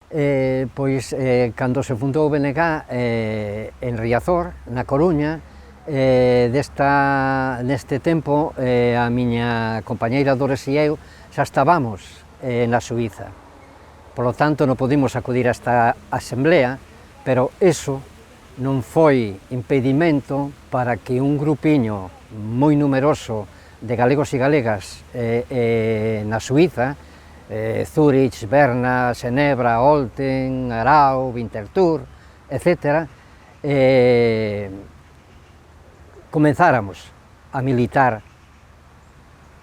Cando se fundou o BNG en Riazor, na Coruña, neste tempo a miña compañeira Dores e eu xa estábamos na Suíza. Por lo tanto, non podemos acudir a esta asamblea, pero eso non foi impedimento para que un grupiño moi numeroso de galegos e galegas na Suíza, Zúrich, Berna, Xenebra, Olten, Arau, Winterthur, etc., comenzáramos a militar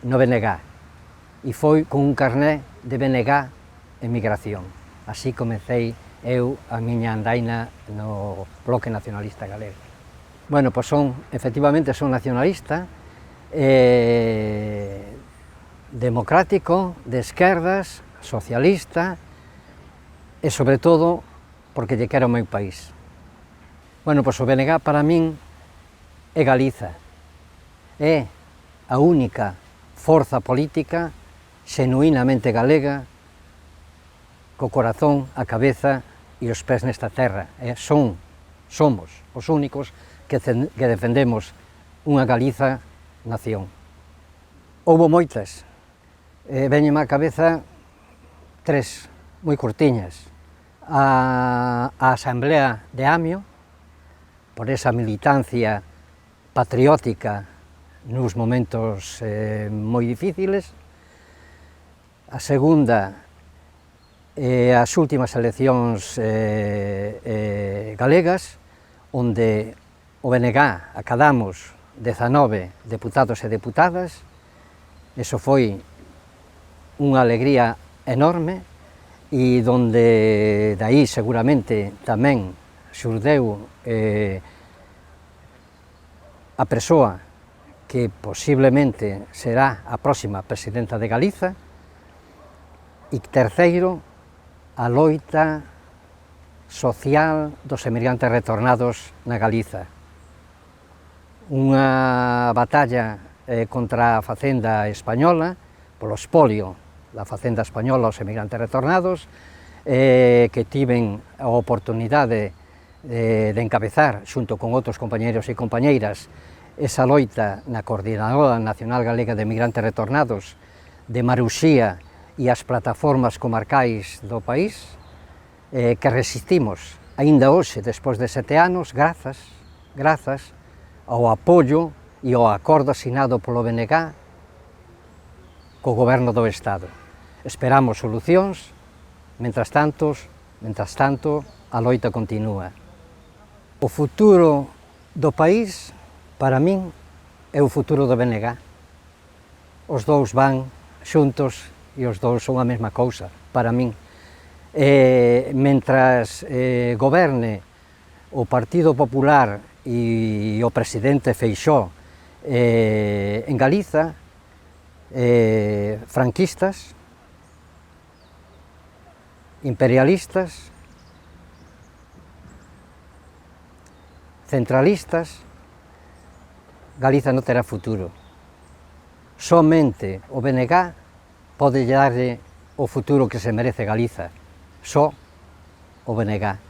no BNG, e foi con un carné de BNG en migración. Así comecei eu a miña andaina no Bloque Nacionalista Galego. Bueno, pois efectivamente son nacionalista, democrático, de esquerdas, socialista e, sobre todo, porque lle quero o meu país. Bueno, pois o BNG para min é Galiza, é a única forza política xenuínamente galega, co corazón, a cabeza e os pés nesta terra. Somos os únicos que defendemos unha Galiza nación. Houbo moitas, veñeme á cabeza tres moi curtiñas. A Asamblea de Amio, por esa militancia patriótica nos momentos moi difíciles. A segunda, as últimas eleccións galegas, onde o BNG acadamos 19 deputados e deputadas. Eso foi unha alegría enorme, e donde dai seguramente tamén xurdeu a persoa que posiblemente será a próxima presidenta de Galiza. E terceiro, a loita social dos emigrantes retornados na Galiza. Unha batalla contra a facenda española, polo expolio da facenda española aos emigrantes retornados, que tiven a oportunidade de encabezar, xunto con outros compañeros e compañeiras, esa loita na Coordinadora Nacional Galega de Emigrantes Retornados de Maruxía e as plataformas comarcais do país, que resistimos aínda hoxe, despois de 7 anos, grazas ao apoio e ao acordo asinado polo BNG co Goberno do Estado. Esperamos solucións, mentras tanto, a loita continúa. O futuro do país, para min, é o futuro do BNG. Os dous van xuntos e os dous son a mesma cousa, para min. Mentras goberne o Partido Popular e o presidente Feixóo en Galiza, franquistas, imperialistas, centralistas, Galiza non terá futuro. Somente o BNG pode darlle o futuro que se merece Galiza. Só o BNG.